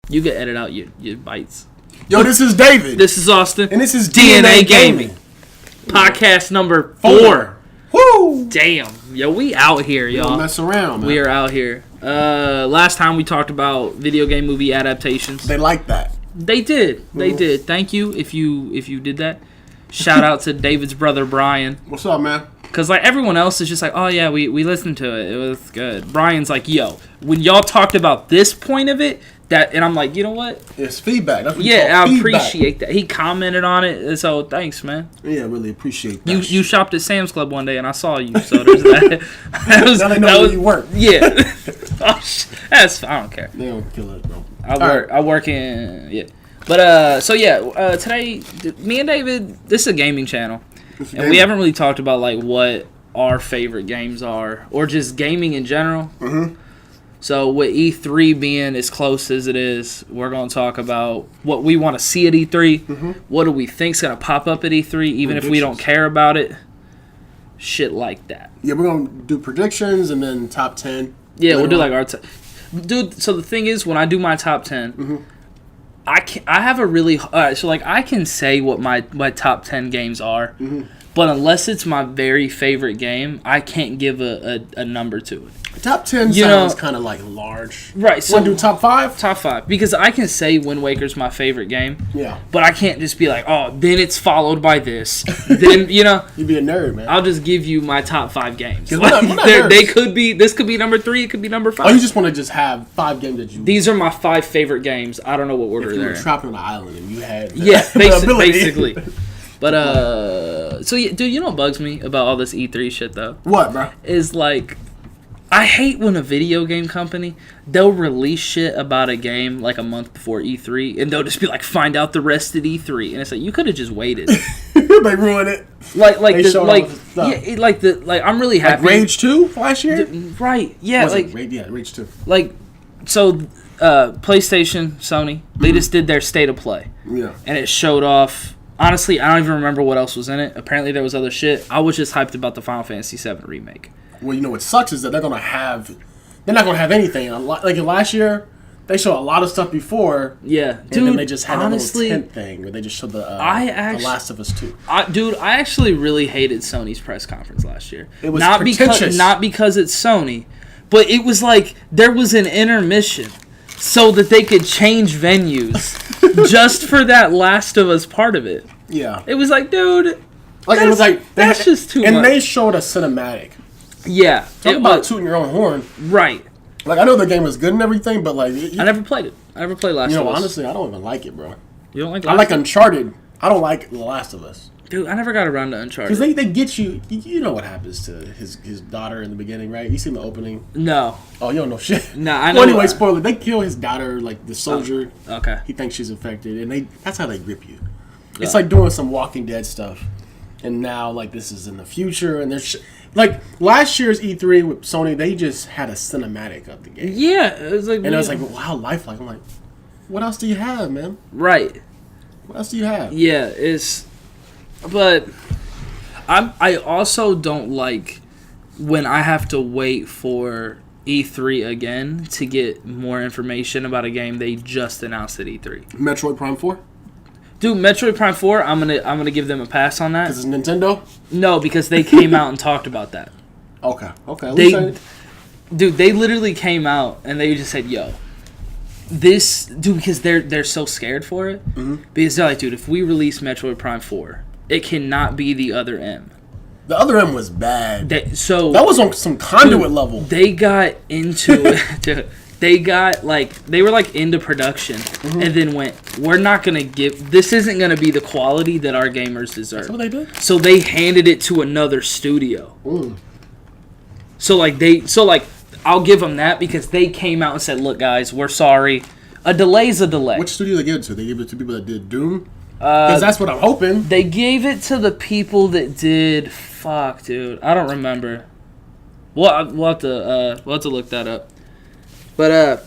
You can edit out your bites. Yo, this is David. This is Austin. And this is DNA Gaming. Podcast number 4. Woo! Damn. Yo, we out here, y'all. Don't mess around, man. We are out here. Last time we talked about video game movie adaptations. They like that. They did. They did. Thank you if you did that. Shout out to David's brother, Brian. What's up, man? Because, like, everyone else is just like, oh, yeah, we listened to it. It was good. Brian's like, yo, when y'all talked about this point of it, and I'm like, you know what? It's feedback. That's what Yeah, I feedback. appreciate that. He commented on it, so thanks, man. Yeah, really appreciate that. You shopped at Sam's Club one day, and I saw you, so there's that. Now they know where you work. Yeah. I don't care. They don't kill it, bro. I work in, yeah. But, today, me and David, this is a gaming channel. And we haven't really talked about, like, what our favorite games are, or just gaming in general. Mm-hmm. So, with E3 being as close as it is, we're going to talk about what we want to see at E3. Mm-hmm. What do we think's going to pop up at E3, even if we don't care about it. Shit like that. Yeah, we're going to do predictions and then top 10. Yeah, we'll do, like, our... Dude, so the thing is, when I do my top 10... Mm-hmm. I have a really I can say what my top 10 games are, but unless it's my very favorite game, I can't give a number to it. Top 10 sounds kind of like large. Right. So want to do top 5? Top 5, because I can say Wind Waker's my favorite game. Yeah. But I can't just be like, oh, then it's followed by this. Then you'd be a nerd, man. I'll just give you my top 5 games. We're not they could be. This could be number 3. It could be number 5. Oh, you just want to just have 5 games that you. These are my 5 favorite games. I don't know what order if you they're were in. trapped on an island and you had basically. But so yeah, dude, you know what bugs me about all this E3 shit though? What, bro? Is like, I hate when a video game company, they'll release shit about a game like a month before E3, and they'll just be like, find out the rest at E3, and it's like, you could have just waited. They ruined it. I'm really happy. Like Rage 2 last year? Right? Yeah, Rage 2. Like, so PlayStation, Sony, they just did their state of play. Yeah. And it showed off. Honestly, I don't even remember what else was in it. Apparently, there was other shit. I was just hyped about the Final Fantasy VII remake. Well, you know what sucks is that they're not gonna have anything. Like last year, they showed a lot of stuff before. Yeah, and dude. Then they just had honestly, a little tent thing where they just showed the Last of Us 2. I actually really hated Sony's press conference last year. It was not pretentious. not because it's Sony, but it was like there was an intermission so that they could change venues just for that Last of Us part of it. Yeah, it was like, dude, like it was like that's just too much. And they showed a cinematic. Yeah, talk about tooting your own horn. Right. Like I know the game was good and everything, but like I never played it. I never played Last of Us. Honestly, I don't even like it, bro. You don't like? I like Uncharted. I don't like The Last of Us. Dude, I never got around to Uncharted. Because they get you. You know what happens to his daughter in the beginning, right? You seen the opening? No. Oh, you don't know shit. No, I know. Well, anyway, spoiler. They kill his daughter, like the soldier. Okay. He thinks she's infected, and that's how they grip you. It's like doing some Walking Dead stuff. And now, like, this is in the future, and there's... Like, last year's E3 with Sony, they just had a cinematic of the game. Yeah. It was like... And it was like, wow, lifelike. I'm like, what else do you have, man? Right. What else do you have? Yeah, it's... But I also don't like when I have to wait for E3 again to get more information about a game they just announced at E3. Metroid Prime 4? Dude, Metroid Prime 4, I'm gonna give them a pass on that. Because it's Nintendo? No, because they came out and talked about that. Okay. Dude, they literally came out and they just said, yo, this... Dude, because they're so scared for it. Mm-hmm. Because they're like, dude, if we release Metroid Prime 4, it cannot be the other M. The other M was bad. That was on some conduit level. They got into it. Dude, they were like into production, and then went, we're not going to give... This isn't going to be the quality that our gamers deserve. That's what they did? So they handed it to another studio. So I'll give them that because they came out and said, look, guys, we're sorry. A delay's a delay. Which studio they give it to? They give it to people that did Doom? Because that's what I'm hoping. They gave it to the people that did... Fuck, dude. I don't remember. We'll have to look that up. But,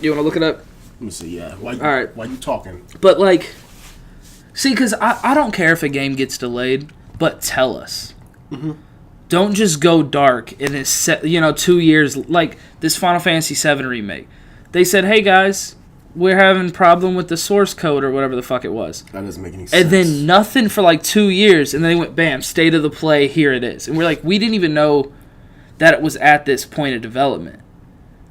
you want to look it up? Let me see, yeah. All right. Why you talking? But, like... See, because I don't care if a game gets delayed, but tell us. Mm-hmm. Don't just go dark and it's 2 years... Like, this Final Fantasy VII remake. They said, hey, guys... we're having problem with the source code or whatever the fuck it was. That doesn't make any sense. And then nothing for like 2 years, and then they went, bam, state of the play, here it is. And we're like, we didn't even know that it was at this point of development.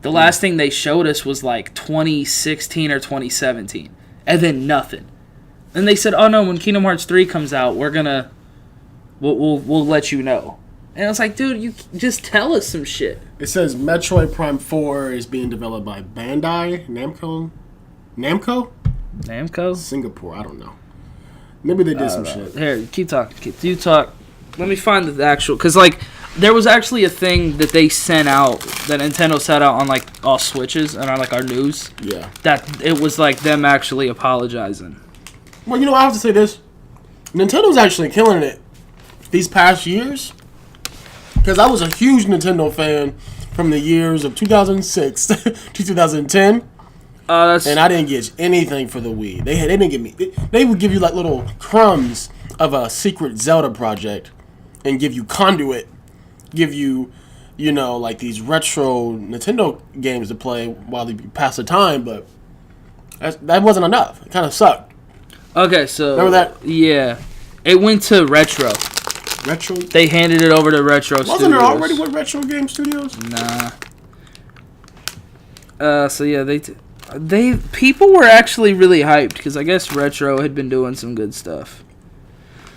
The last thing they showed us was like 2016 or 2017, and then nothing. And they said, oh no, when Kingdom Hearts 3 comes out, we'll let you know. And I was like, dude, you just tell us some shit. It says Metroid Prime 4 is being developed by Bandai Namco? Namco? Singapore, I don't know. Maybe they did some shit. Here, keep talking. You talk. Let me find the actual... Because, like, there was actually a thing that they sent out, that Nintendo sent out on, like, all Switches and on, like, our news. Yeah. That it was, like, them actually apologizing. Well, you know, I have to say this. Nintendo's actually killing it these past years. Because I was a huge Nintendo fan from the years of 2006 to 2010. And I didn't get anything for the Wii. They didn't give me... They would give you, like, little crumbs of a secret Zelda project and give you Conduit, give you, you know, like, these retro Nintendo games to play while you pass the time, but that wasn't enough. It kind of sucked. Okay, so... Remember that? Yeah. It went to Retro. Retro? They handed it over to Retro Studios. Wasn't there already with Retro Game Studios? Nah. So yeah, people were actually really hyped because I guess Retro had been doing some good stuff.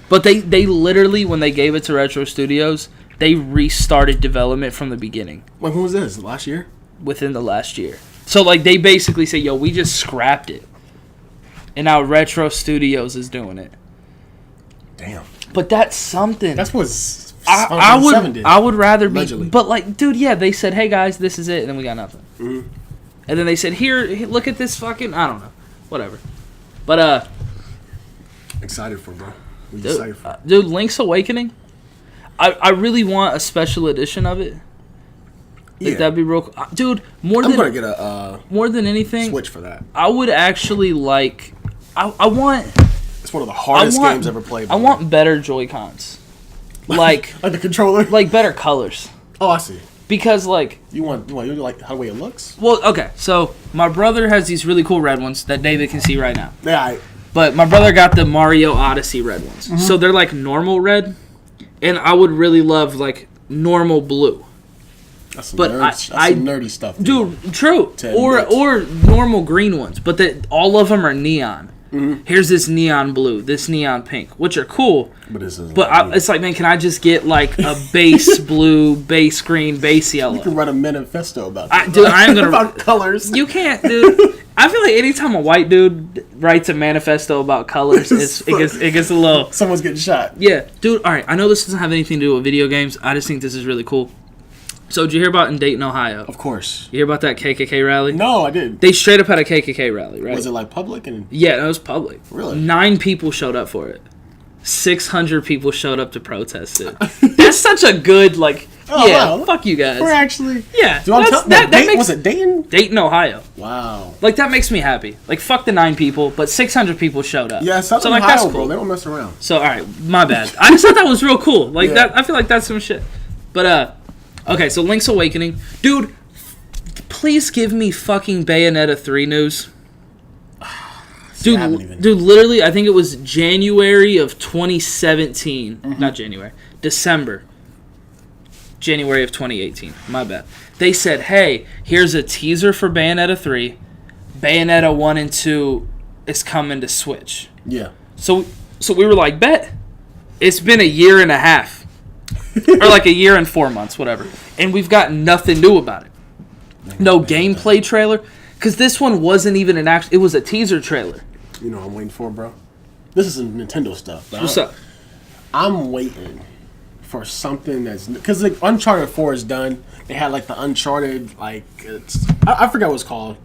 But they literally, when they gave it to Retro Studios, they restarted development from the beginning. Wait, when was this? Last year? Within the last year. So like they basically say, yo, we just scrapped it. And now Retro Studios is doing it. Damn. But that's something. That's what I would rather be. Allegedly. But like, dude, yeah, they said, hey guys, this is it, and then we got nothing. Mm-hmm. And then they said, here, look at this fucking, I don't know, whatever. But excited for, bro. What you excited for? Dude, Link's Awakening. I really want a special edition of it. Like, that'd be real. Dude, I'm gonna get a more than anything Switch for that. I would actually like. I want. It's one of the hardest games ever played. I want better Joy-Cons. Like the controller. Like better colors. Oh, I see. Because like you like how the way it looks. Well, okay. So my brother has these really cool red ones that David can see right now. Yeah. But my brother got the Mario Odyssey red ones. Mm-hmm. So they're like normal red, and I would really love like normal blue. That's some nerdy stuff, dude. True. Or normal green ones, but all of them are neon. Mm-hmm. Here's this neon blue, this neon pink, which are cool. But it's like, man, can I just get like a base blue, base green, base yellow? You can write a manifesto about that. Dude, I am gonna about colors. You can't, dude. I feel like anytime a white dude writes a manifesto about colors, it gets a little. Someone's getting shot. Yeah, dude. All right, I know this doesn't have anything to do with video games. I just think this is really cool. So, did you hear about in Dayton, Ohio? Of course. You hear about that KKK rally? No, I didn't. They straight up had a KKK rally, right? Was it like public? Yeah, it was public. Really? 9 people showed up for it. 600 people showed up to protest it. That's such a good, like, wow. Fuck you guys. We're actually... Yeah. Was it Dayton? Dayton, Ohio. Wow. Like, that makes me happy. Like, fuck the 9 people, but 600 people showed up. Yeah, Southern so, like, Ohio, that's cool. Bro. They don't mess around. So, all right, my bad. I just thought that was real cool. Like, that. I feel like that's some shit. But, okay, so Link's Awakening. Dude, please give me fucking Bayonetta 3 news. Dude, literally, I think it was January of 2017. Mm-hmm. Not January. December. January of 2018. My bad. They said, hey, here's a teaser for Bayonetta 3. Bayonetta 1 and 2 is coming to Switch. Yeah. So we were like, bet. It's been a year and a half. Or like a year and 4 months, whatever. And we've got nothing new about it. No gameplay trailer. Because this one wasn't even it was a teaser trailer. You know what I'm waiting for, bro? This is some Nintendo stuff. What's up? I'm waiting for something that's... Because like Uncharted 4 is done. They had like the Uncharted, like... I forgot what it's called.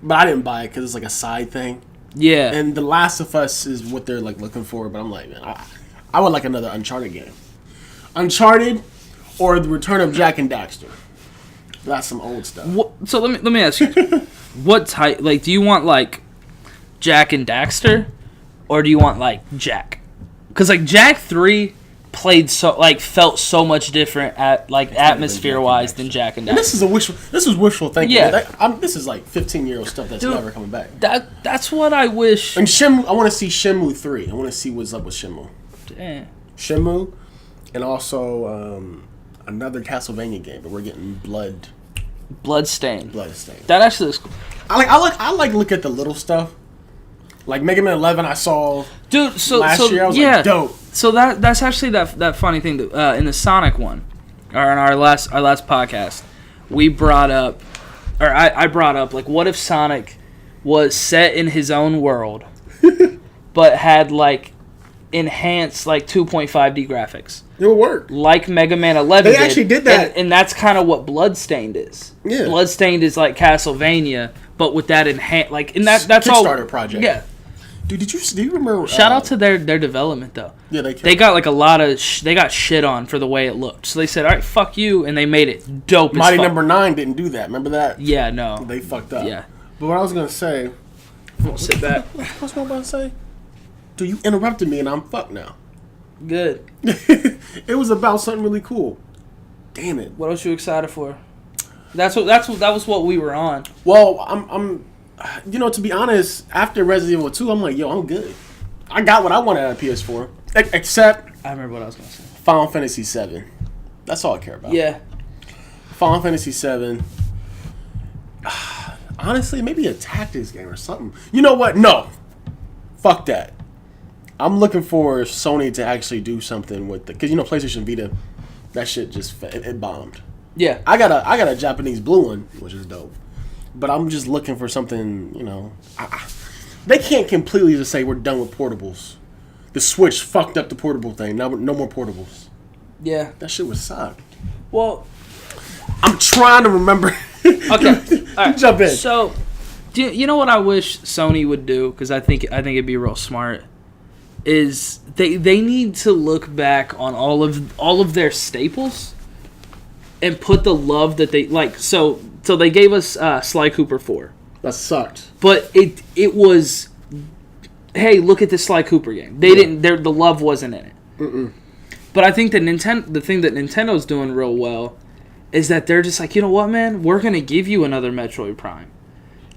But I didn't buy it because it's like a side thing. Yeah. And The Last of Us is what they're like looking for. But I'm like, man, I would like another Uncharted game. Uncharted or The Return of Jak and Daxter. That's some old stuff. So let me ask you, what type? Like, do you want like Jak and Daxter, or do you want like Jak? Because like Jak 3 played felt so much different atmosphere wise than Jak and Daxter. And this is wishful thinking. Yeah. This is like 15-year-old stuff that's never coming back. That's what I wish. And Shenmue, I want to see Shenmue 3. I want to see what's up with Shenmue. Damn. Shenmue, and also another Castlevania game, but we're getting Bloodstained. That actually looks cool. I like look at the little stuff. Like Mega Man 11, I saw last year. I was like, dope. So that's actually that funny thing that in the Sonic one, or in our last podcast, we brought up, or I brought up, like, what if Sonic was set in his own world, but had like enhanced like 2.5D graphics. It would work. Like Mega Man 11 They actually did that. And that's kind of what Bloodstained is. Yeah. Bloodstained is like Castlevania, but with that enhanced, like, and that's Kickstarter all. project. Yeah. Dude, do you remember? Shout out to their development though. Yeah, they got like a lot of they got shit on for the way it looked. So they said, "All right, fuck you," and they made it dope. Mighty as fuck. Number 9 didn't do that. Remember that? Yeah, no. They fucked up. Yeah. But what I was gonna say. Sit back. What's I about to say? Dude, you interrupted me and I'm fucked now. Good. It was about something really cool. Damn it. What else you excited for? That was what we were on. Well, I'm to be honest, after Resident Evil 2, I'm like, yo, I'm good. I got what I wanted out of PS4. Except I remember what I was gonna say. Final Fantasy 7. That's all I care about. Yeah. Final Fantasy 7. Honestly, maybe a tactics game or something. You know what? No. Fuck that. I'm looking for Sony to actually do something with the, because PlayStation Vita, that shit just it bombed. Yeah. I got a Japanese blue one, which is dope. But I'm just looking for something, they can't completely just say we're done with portables. The Switch fucked up the portable thing. No more portables. Yeah. That shit would suck. Well, I'm trying to remember. Okay. All right. Jump in. So, you know what I wish Sony would do? Because I think it'd be real smart. Is they need to look back on all of their staples and put the love that they like. So they gave us Sly Cooper 4. That sucked. But it was, hey, look at this Sly Cooper game. They didn't. The love wasn't in it. Mm-mm. But I think the thing that Nintendo's doing real well is that they're just like, you know what, man, we're gonna give you another Metroid Prime,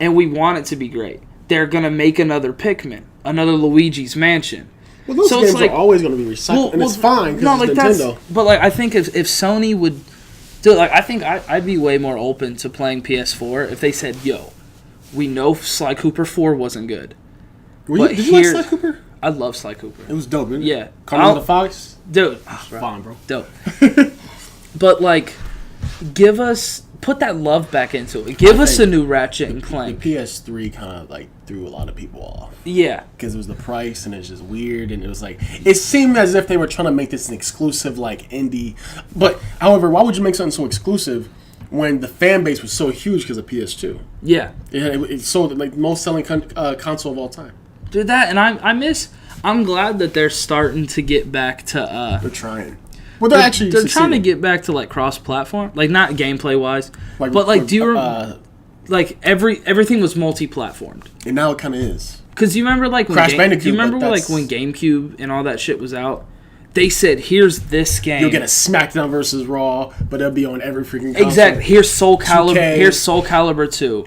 and we want it to be great. They're gonna make another Pikmin, another Luigi's Mansion. Well, those games are always gonna be recycled, and it's fine because it's Nintendo. But I think if Sony would do it, I think I'd be way more open to playing PS4 if they said, yo, we know Sly Cooper 4 wasn't good. Did you like Sly Cooper? I love Sly Cooper. It was dope, didn't it? Yeah. Carmen the Fox? Dude. Fine, bro. Dope. But, put that love back into it. Give us a new Ratchet and Clank. The PS3 kind of, threw a lot of people off. Yeah. Because it was the price, and it's just weird, and it was it seemed as if they were trying to make this an exclusive, indie. But, however, why would you make something so exclusive when the fan base was so huge because of PS2? Yeah. It sold most selling console of all time. Dude, that, and I'm glad that they're starting to get back to, they're trying. Well, they're trying to get back to, cross-platform. Not gameplay-wise. But, do you remember, everything was multi-platformed. And now it kind of is. Because you remember, when Crash Bandicoot, do you remember, when GameCube and all that shit was out? They said, here's this game. You'll get a SmackDown versus Raw, but it'll be on every freaking console. Exactly. Here's Soul Calibur. 2K. Here's Soul Calibur 2.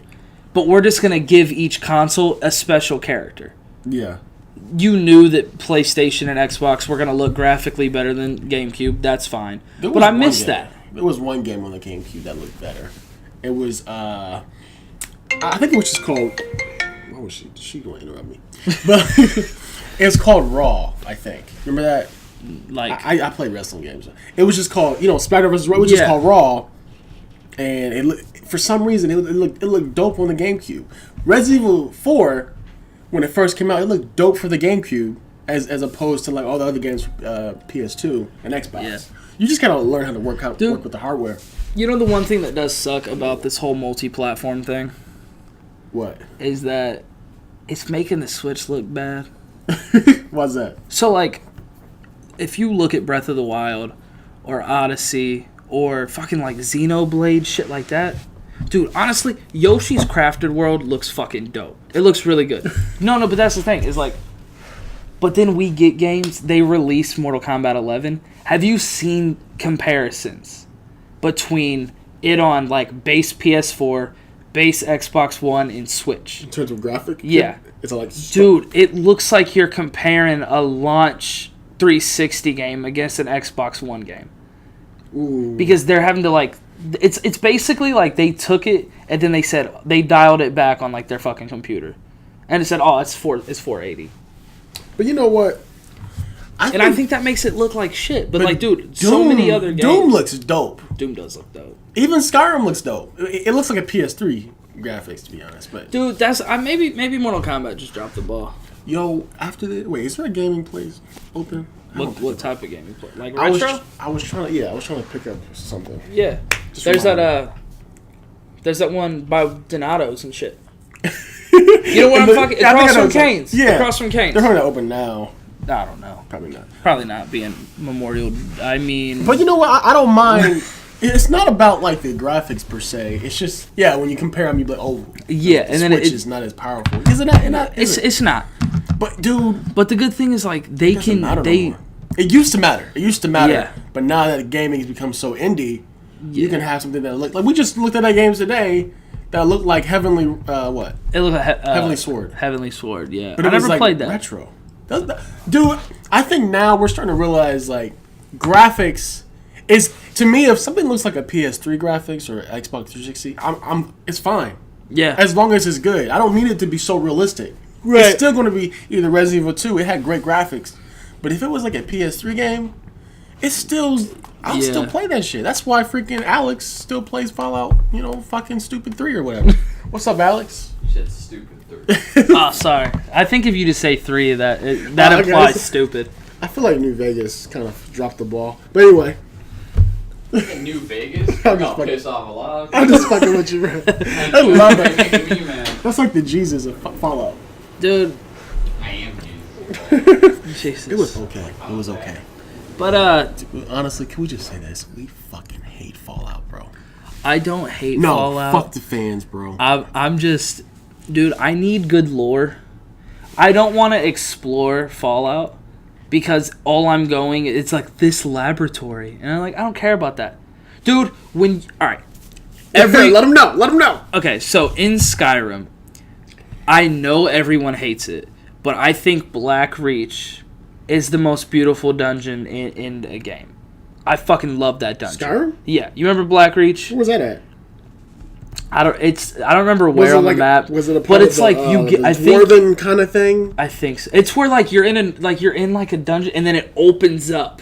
But we're just going to give each console a special character. Yeah. You knew that PlayStation and Xbox were going to look graphically better than GameCube. That's fine. But I missed that. There was one game on the GameCube that looked better. It was, I think it was just called... Why was she going to interrupt me? But it's called Raw, I think. Remember that? I play wrestling games. It was just called, SmackDown vs. Raw. It was just called Raw. And for some reason, it looked dope on the GameCube. Resident Evil 4... When it first came out, it looked dope for the GameCube as opposed to all the other games, PS2 and Xbox. Yeah. You just gotta learn how to work with the hardware. You know the one thing that does suck about this whole multi-platform thing? What? Is that it's making the Switch look bad. Why's that? So if you look at Breath of the Wild or Odyssey or fucking Xenoblade, shit like that. Dude, honestly, Yoshi's Crafted World looks fucking dope. It looks really good. No, but that's the thing. Is But then we get games. They release Mortal Kombat 11. Have you seen comparisons between it on like base PS4, base Xbox One, and Switch? In terms of graphic? Yeah. It's like... Dude, it looks like you're comparing a launch 360 game against an Xbox One game. Ooh. Because they're having to like... It's basically like they took it and then they dialed it back on like their fucking computer. And it said, oh, it's 480. But you know what? I think that makes it look like shit. But like, dude, Doom, so many other games. Doom looks dope. Doom does look dope. Even Skyrim looks dope. It looks like a PS3 graphics, to be honest. But dude, that's maybe Mortal Kombat just dropped the ball. Yo, after the is there a gaming place open? What type of game you play? Like retro? I was trying to pick up something. Yeah. There's that one by Donato's and shit. You know what I'm fucking across from Cane's. Yeah. Across from Cane's. They're probably not open now. I don't know. Probably not being Memorial. I mean, but you know what? I don't mind. It's not about like the graphics per se. It's just when you compare them, you be like, oh, yeah, the and then Switch is not as powerful. Is it not? It's not. But dude, but the good thing is like they can they. It used to matter. Yeah. But now that gaming has become so indie, you can have something that look like we just looked at that games today that looked like Heavenly what? It looked like Heavenly Sword. Heavenly Sword, yeah. But I it was never played that. Retro. Dude, I think now we're starting to realize like graphics is to me if something looks like a PS3 graphics or Xbox 360, it's fine. Yeah. As long as it's good. I don't need it to be so realistic. Right. It's still going to be either Resident Evil 2. It had great graphics. But if it was like a PS3 game, it's still... I'll still play that shit. That's why freaking Alex still plays Fallout, fucking Stupid 3 or whatever. What's up, Alex? You said Stupid 3. Oh, sorry. I think if you just say 3, that implies stupid. I feel like New Vegas kind of dropped the ball. But anyway... New Vegas? I'm just piss off a lot. I'm just fucking with you, bro. I love that. That's like the Jesus of Fallout. Dude. I am Jesus. Jesus. It was okay. It was okay. But, honestly, can we just say this? We fucking hate Fallout, bro. I don't hate Fallout. No, fuck the fans, bro. I'm just... Dude, I need good lore. I don't want to explore Fallout. Because all I'm going, it's like this laboratory. And I'm like, I don't care about that. Dude, alright. Let them know. Okay, so in Skyrim, I know everyone hates it. But I think Black Reach is the most beautiful dungeon in a game. I fucking love that dungeon. Skyrim? Yeah. You remember Black Reach? Where was that at? I don't remember where on the map. Was it a part but it's of like you get I think dwarven kind of thing? I think so. It's where like you're in a dungeon and then it opens up.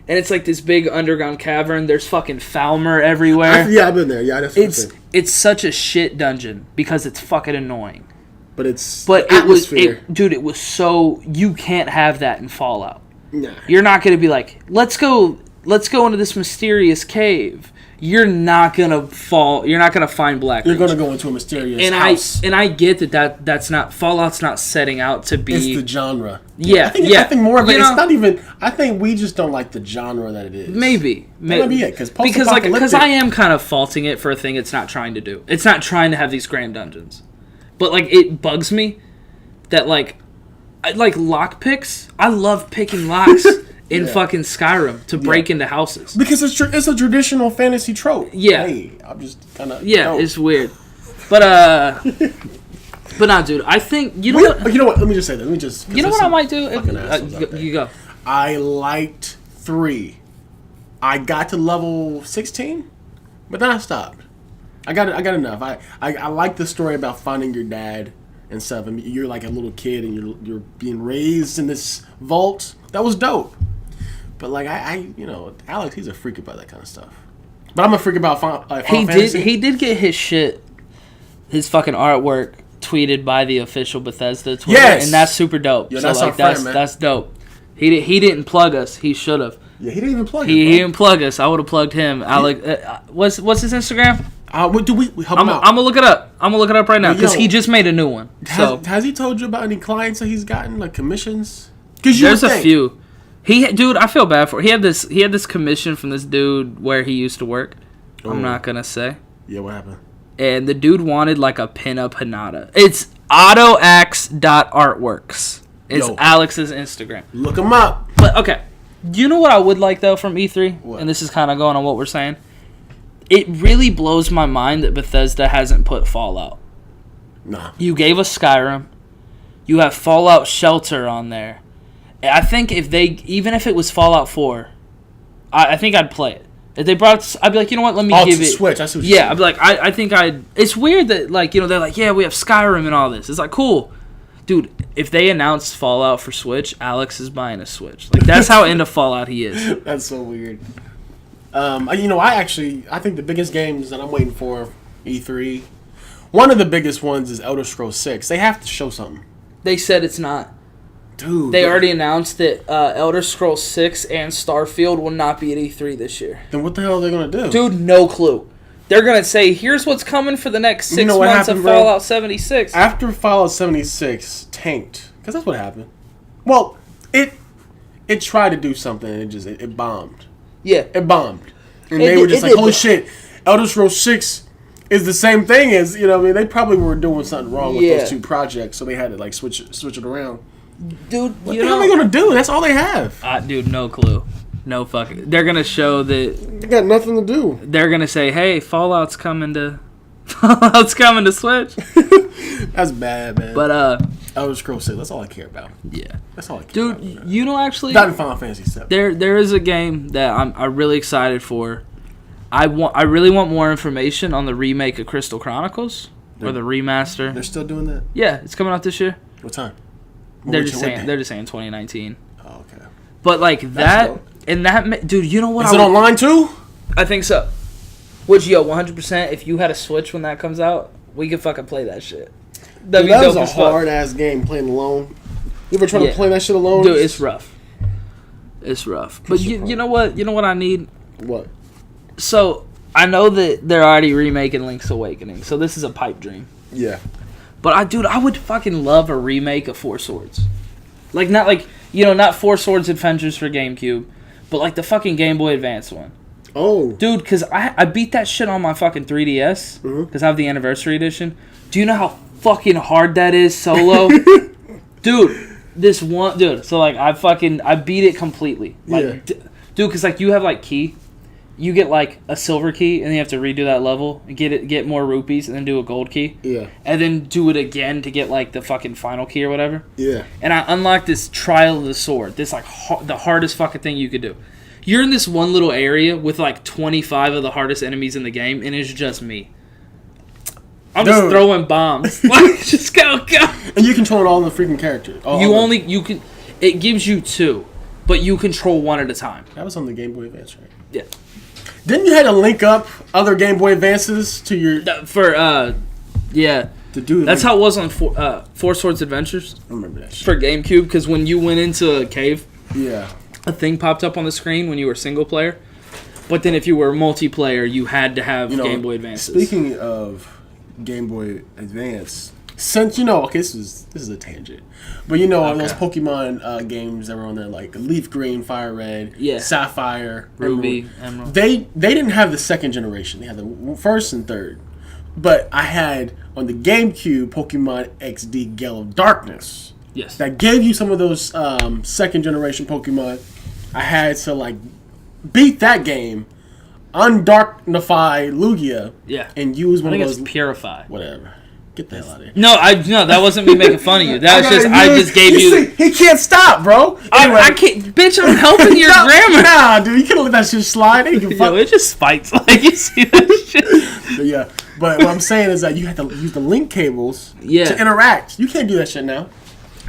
And it's like this big underground cavern. There's fucking Falmer everywhere. I've been there. Yeah, that's what it's such a shit dungeon because it's fucking annoying. But it's it was so you can't have that in Fallout. Nah. You're not going to be like, let's go into this mysterious cave. You're not gonna find Black Reach. You're gonna go into a mysterious house. I get that's not Fallout's not setting out to be. It's the genre. Yeah, I think more of it. It's not even. I think we just don't like the genre that it is. Maybe that might be it because I am kind of faulting it for a thing it's not trying to do. It's not trying to have these grand dungeons, but like it bugs me that like lock picks. I love picking locks. In fucking Skyrim to break into houses because it's a traditional fantasy trope. Yeah, hey, I'm just kind of it's weird, but nah, dude. I think you know what. Let me just say that. You know what I might do? You go. I liked 3. I got to level 16, but then I stopped. I got enough. I like the story about finding your dad and stuff. I mean, you're like a little kid and you're being raised in this vault. That was dope. But like Alex, he's a freak about that kind of stuff. But I'm a freak about Final Fantasy. He did get his fucking artwork tweeted by the official Bethesda Twitter, and that's super dope. Yeah, that's our friend, man. That's dope. He didn't plug us. He should have. Yeah, he didn't even plug us. He didn't plug us. I would have plugged him. Alex, what's his Instagram? Do we help him out? I'm gonna look it up. I'm gonna look it up right now because he just made a new one. Has he told you about any clients that he's gotten, like commissions? There's a few. Dude, I feel bad for. He had this commission from this dude where he used to work. Oh. I'm not gonna say. Yeah, what happened? And the dude wanted like a pinup Hinata. It's autoax.artworks It's Yo. Alex's Instagram. Look him up. But okay, you know what I would like though from E3, What? and this is kind of going on what we're saying. It really blows my mind that Bethesda hasn't put Fallout. Nah. You gave us Skyrim. You have Fallout Shelter on there. I think even if it was Fallout 4, I think I'd play it. If they brought, I'd be like, you know what? Let me give to it. Switch. I see what you're Yeah, saying. I'd be like, I think I'd. It's weird that like they're like, yeah, we have Skyrim and all this. It's like cool, dude. If they announced Fallout for Switch, Alex is buying a Switch. Like that's how into Fallout he is. That's so weird. I think the biggest games that I'm waiting for E3. One of the biggest ones is Elder Scrolls 6. They have to show something, They said it's not. dude. They already announced that Elder Scrolls 6 and Starfield will not be at E3 this year. Then what the hell are they gonna do? Dude, no clue. They're gonna say, "Here's what's coming for the next 6 know what months happened, of bro? Fallout 76." After Fallout 76 tanked, because that's what happened. Well, it tried to do something and it bombed. Yeah, It bombed, and It they did- were just it like, did "Holy bomb. shit, Elder Scrolls 6 is the same thing as They probably were doing something wrong with Yeah. those two projects, so they had to like switch it around. dude. What the hell are they gonna do? That's all they have. Dude, no clue. No fucking. They're gonna show that. They got nothing to do. They're gonna say, "Hey, Fallout's coming to Switch." That's bad, man. But Elder Scrolls 6, that's all I care about. yeah, That's all I care dude. about. You know, actually, Not in Final Fantasy 7. there is a game that I'm really excited for. I really want more information on the remake of Crystal Chronicles or the remaster. They're still doing that? Yeah, it's coming out this year. What time? They're Which- just what saying day? 2019. Oh, okay. But like that dope. and that, dude. You know what? Is it online too? I think so. Which 100%. If you had a Switch when that comes out, we could fucking play that shit. That'd be That was dope a as fuck. hard ass game playing alone. You ever try Yeah. to play that shit alone? Dude, it's rough. It's rough. But you know what? You know what I need? What? So I know that they're already remaking Link's Awakening, so this is a pipe dream. Yeah. But I would fucking love a remake of Four Swords. Not Four Swords Adventures for GameCube, but like the fucking Game Boy Advance one. Oh. Dude, because I beat that shit on my fucking 3DS, because I have the Anniversary Edition. Do you know how fucking hard that is solo? Dude, so like I beat it completely. Like, Yeah. dude, because like you have like key. You get like a silver key, and then you have to redo that level and get more rupees, and then do a gold key, Yeah. and then do it again to get like the fucking final key or whatever. Yeah. And I unlocked this Trial of the Sword. This like the hardest fucking thing you could do. You're in this one little area with like 25 of the hardest enemies in the game, and it's just me. I'm just Dude. throwing bombs. Like, just go. And you control all the freaking characters. You can. It gives you 2, but you control 1 at a time. That was on the Game Boy Advance, right? Yeah. Didn't you have to link up other Game Boy Advances to your Yeah. to do? That's how it was on Four Swords Adventures I remember that shit. for GameCube. Because when you went into a cave, Yeah. a thing popped up on the screen when you were single player. But then if you were multiplayer, you had to have Game Boy Advances. Speaking of Game Boy Advance, since okay, this is a tangent, but those Pokemon games that were on there, like Leaf Green, Fire Red, Yeah. Sapphire, Ruby, Emerald. They didn't have the second generation; they had the first and third. But I had on the GameCube Pokemon XD Gale of Darkness Yes. that gave you some of those second generation Pokemon. I had to like beat that game, undarknify Lugia, Yeah. and use I one think of it's those. Purify. Whatever. Get the hell out of here. No, that wasn't me making fun of you. That was just I just gave you. See, he can't stop, bro. Anyway. I can't, bitch. I'm helping your No, grammar. Nah, dude, you can't let that shit slide. Ain't you Yo, fuck- it just spikes. Like you see that shit. But yeah, but what I'm saying is that you have to use the link cables Yeah. to interact. You can't do that shit now.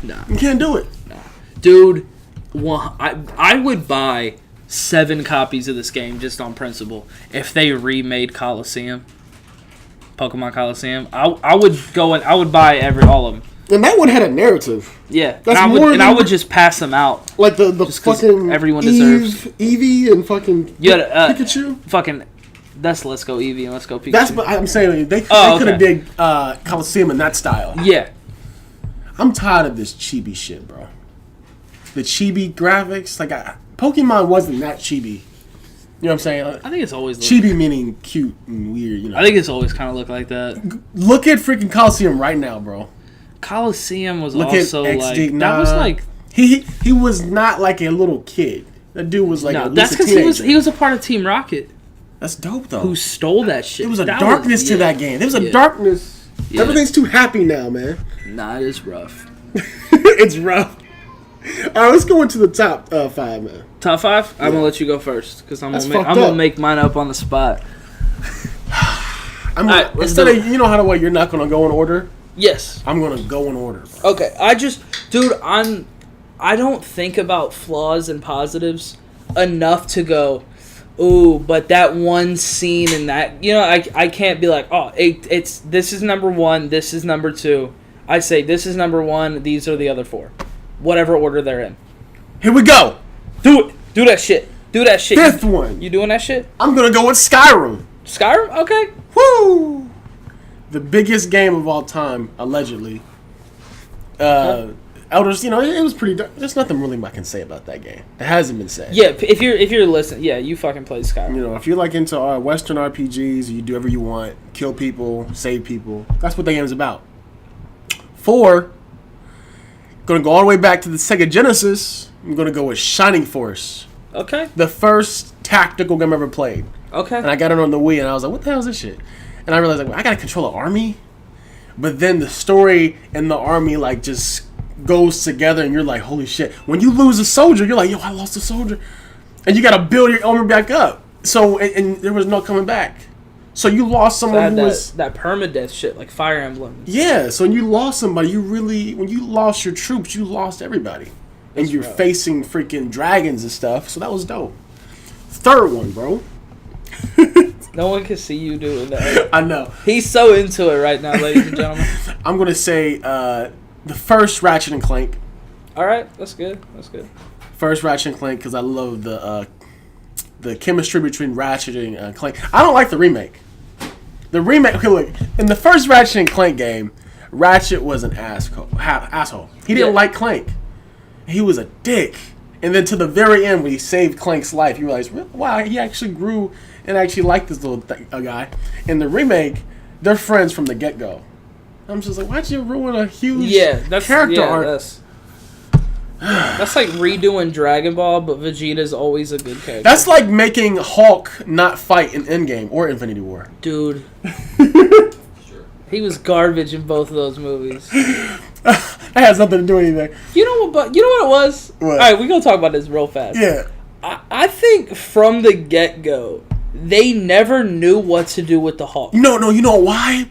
Nah. You can't do it. Dude, I would buy 7 copies of this game just on principle if they remade Coliseum, Pokemon Coliseum. I would go and I would buy all of them. And that one had a narrative. Yeah, That's I more would than- just pass them out. Like the 'cause fucking everyone deserves- Eevee and fucking You had, Pikachu. Fucking, that's Let's Go Eevee and Let's Go Pikachu. That's what I'm saying. They Oh, could have okay. did Coliseum in that style. Yeah, I'm tired of this chibi shit, bro. The chibi graphics, like Pokemon wasn't that chibi. You know what I'm saying? I think it's always Chibi meaning cute and weird. I think it's always kind of looked like that. Look at freaking Coliseum right now, bro. Coliseum was Look also at like XD. that was like he was not like a little kid. That dude was like at that's least a because teenager. he was a part of Team Rocket That's dope though. who stole that shit. There was a That darkness to yeah. that game. There was a Yeah. darkness. Yeah. Everything's too happy now, man. Nah, it is rough. It's rough. All right, let's go into the top 5, man. Top 5? I'm gonna let you go first because I'm That's gonna fucked up. make mine up on the spot. I'm All gonna, right, let's instead do of you know how the way you're not gonna go in order. Yes. I'm gonna go in order. Bro. Okay. I don't think about flaws and positives enough to go, ooh, but that one scene and that, I can't be like, oh, it's this is number 1, this is number 2. I say this is number 1, these are the other 4, whatever order they're in. Here we go. Do it. Do that shit. Do that shit. 5th one. You doing that shit? I'm gonna go with Skyrim. Skyrim? Okay. Woo! The biggest game of all time, allegedly. Elders, it was pretty. There's nothing really I can say about that game. That hasn't been said. Yeah, if you're listening, yeah, you fucking play Skyrim. If you're like into Western RPGs, you do whatever you want, kill people, save people. That's what the game's about. 4, gonna go all the way back to the Sega Genesis. I'm gonna go with Shining Force, Okay. the first tactical game I ever played. Okay. And I got it on the Wii, and I was like, "What the hell is this shit?" And I realized, I gotta control an army. But then the story and the army just goes together, and you're like, "Holy shit!" When you lose a soldier, you're like, "Yo, I lost a soldier," and you gotta build your army back up. So, and there was no coming back. So you lost someone who was that permadeath shit like Fire Emblem. yeah. So when you lost somebody, when you lost your troops, you lost everybody, and you're rough. facing freaking dragons and stuff. So that was dope. 3rd one, bro. No one can see you doing that. I know. He's so into it right now, ladies and gentlemen. I'm gonna say the first Ratchet and Clank. All right, that's good. That's good. First Ratchet and Clank because I love the chemistry between Ratchet and Clank. I don't like the remake. The remake. Okay, look, in the first Ratchet and Clank game, Ratchet was an asshole. He didn't Yeah. like Clank. He was a dick. And then to the very end, when he saved Clank's life, you realize, wow, he actually grew and actually liked this little guy. In the remake, they're friends from the get-go. I'm just like, why'd you ruin a huge character arc? That's like redoing Dragon Ball, but Vegeta's always a good character. That's like making Hulk not fight in Endgame or Infinity War. Dude, Sure. he was garbage in both of those movies. That has nothing to do with anything. You know what it was? What? All right, we're gonna talk about this real fast. Yeah. I think from the get-go, they never knew what to do with the Hulk. No, you know why?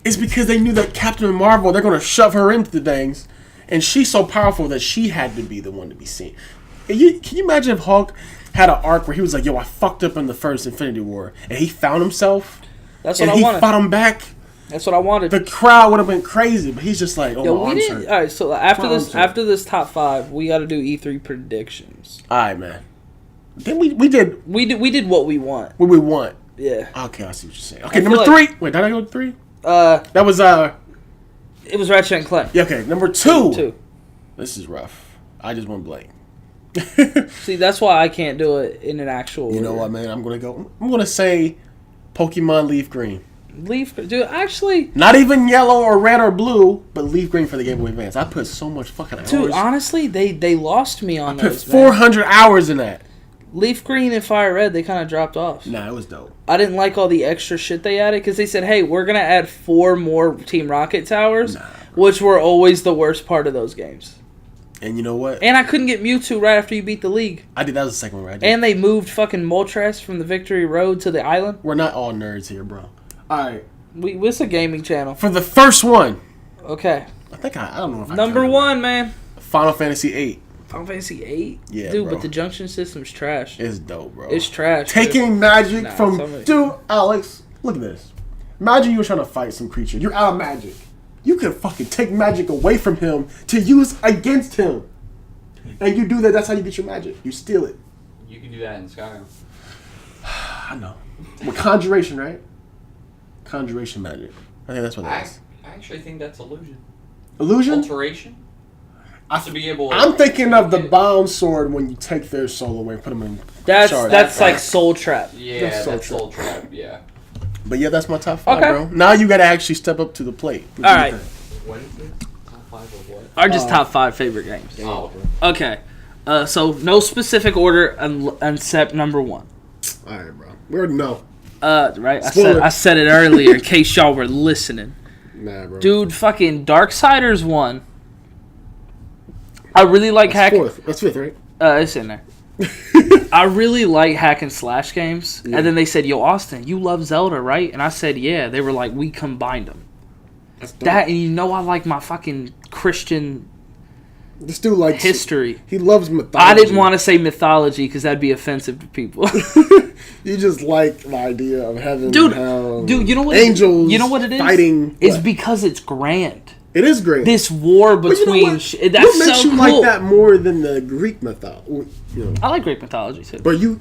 It's because they knew that Captain Marvel, they're going to shove her into the things, and she's so powerful that she had to be the one to be seen. Can you imagine if Hulk had an arc where he was like, yo, I fucked up in the first Infinity War, and he found himself, That's what and I he wanted. fought him back? That's what I wanted. The crowd would have been crazy, but he's just like, oh, Yo, my we arm's didn't. hurt. All right, so after My this, arm's hurt. after this top 5, we got to do E3 predictions. All right, man. Then we did We did what we want. what we want. Yeah. Okay, I see what you're saying. Okay, I feel number like- 3. Wait, did I go to 3? It That was, was Ratchet and Clank. yeah, okay, number 2. 2. This is rough. I just went blank. See, that's why I can't do it in an actual. You know order. what, man? I'm gonna say Pokemon Leaf Green. Leaf, dude. Actually, Not even yellow or red or blue, but Leaf Green for the Game Boy Advance. I put so much fucking hours. dude. Honestly, they lost me on I put those. 400 hours in that. Man. Leaf Green and Fire Red, they kind of dropped off. Nah, it was dope. I didn't like all the extra shit they added because they said, "Hey, we're gonna add 4 more Team Rocket towers," which were always the worst part of those games. And you know what? And I couldn't get Mewtwo right after you beat the league. I did. That was the second one, right? And they moved fucking Moltres from the Victory Road to the island. We're not all nerds here, bro. All right. It's a gaming channel. For the first one, Okay. I think I don't know if I Number counted 1, man. it. Final Fantasy 8. Final Fantasy 8? Yeah, Dude, bro. but the junction system's trash. It's dope, bro. It's trash. Taking magic Nah, from somebody- dude, Alex. Look at this. Imagine you were trying to fight some creature. You're out of magic. You could fucking take magic away from him to use against him. And you do that. That's how you get your magic. You steal it. You can do that in Skyrim. I know. With conjuration, right? Conjuration magic. I think that's what that is. I actually think that's illusion. Illusion. Alteration. To be able. I'm thinking of the bound sword when you take their soul away, put them in. That's shards. like Soul Trap. Yeah, That's that's Soul Soul Trap. Yeah. But yeah, that's my top 5, Okay. bro. Now you got to actually step up to the plate. All right. What is it? Top 5 of what? Or just top 5 favorite games. Oh, Okay. So no specific order except number 1. All right, bro. We already know. Right? Spoiler. I said it earlier in case y'all were listening. Nah, bro. Dude, fucking Darksiders 1. I really like That's hack. fourth. That's fifth, right? It's in there. I really like hack and slash games. Yeah. And then they said, "Yo, Austin, you love Zelda, right?" And I said, "Yeah." They were like, "We combined them." That's dope. That, and you know, I like my fucking Christian This dude likes history. He loves mythology. I didn't want to say mythology because that'd be offensive to people. You just like the idea of heaven, Dude, and hell, Dude, you know what? angels. You know what it is? Fighting. It's what? because it's grand. It is great. This war But you know between what? that's what makes so you cool. like that more than the Greek mythology? You know, I like Greek mythology too. but you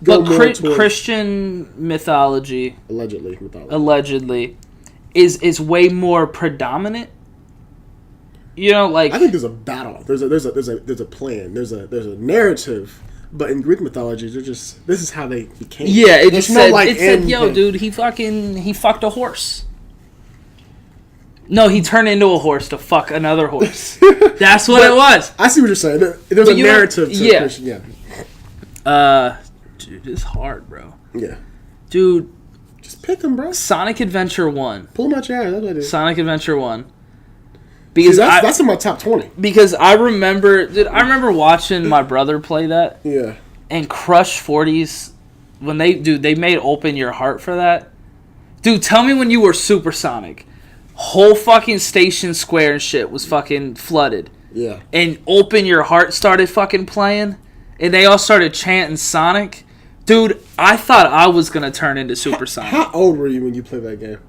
go But more towards Christian mythology allegedly mythology. allegedly is way more predominant. You know, like I think there's a battle. There's a plan. There's a narrative. But in Greek mythology, they're just this is how they became. yeah, it There's just no, said like, it said, end "Yo, thing. dude, he fucked a horse." No, he turned into a horse to fuck another horse. That's what it was. I see what you're saying. There's But a you know- narrative to yeah. Christian. Dude, it's hard, bro. Yeah. Dude, Just pick them, bro. Sonic Adventure 1. Pull them out your ass. That's what I do. Sonic Adventure 1. See, Because that's in my top 20. because I remember watching my brother play that. Yeah. And Crush 40s, when they made Open Your Heart for that. Dude, tell me when you were Supersonic. Whole fucking Station Square and shit was fucking flooded. Yeah. And Open Your Heart started fucking playing. And they all started chanting Sonic. Dude, I thought I was going to turn into Supersonic. How old were you when you played that game?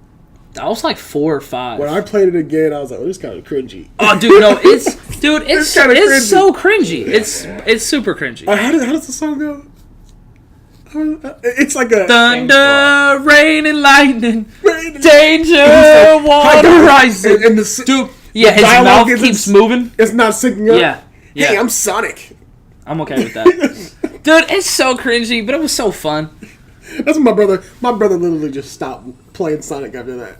I was like 4 or 5. When I played it again, I was like, "Oh, this kind of cringy." Oh, dude, no, it's kinda cringy. so cringy. It's super cringy. How does the song go? It's like a Thunder, rain, and lightning, Rain- danger, like, water rising. and the Dude, yeah, his dialogue mouth isn't- keeps moving. It's not syncing up. Yeah, Hey, yeah, I'm Sonic. I'm okay with that. Dude, it's so cringy, but it was so fun. That's what my brother. My brother literally just stopped playing Sonic after that.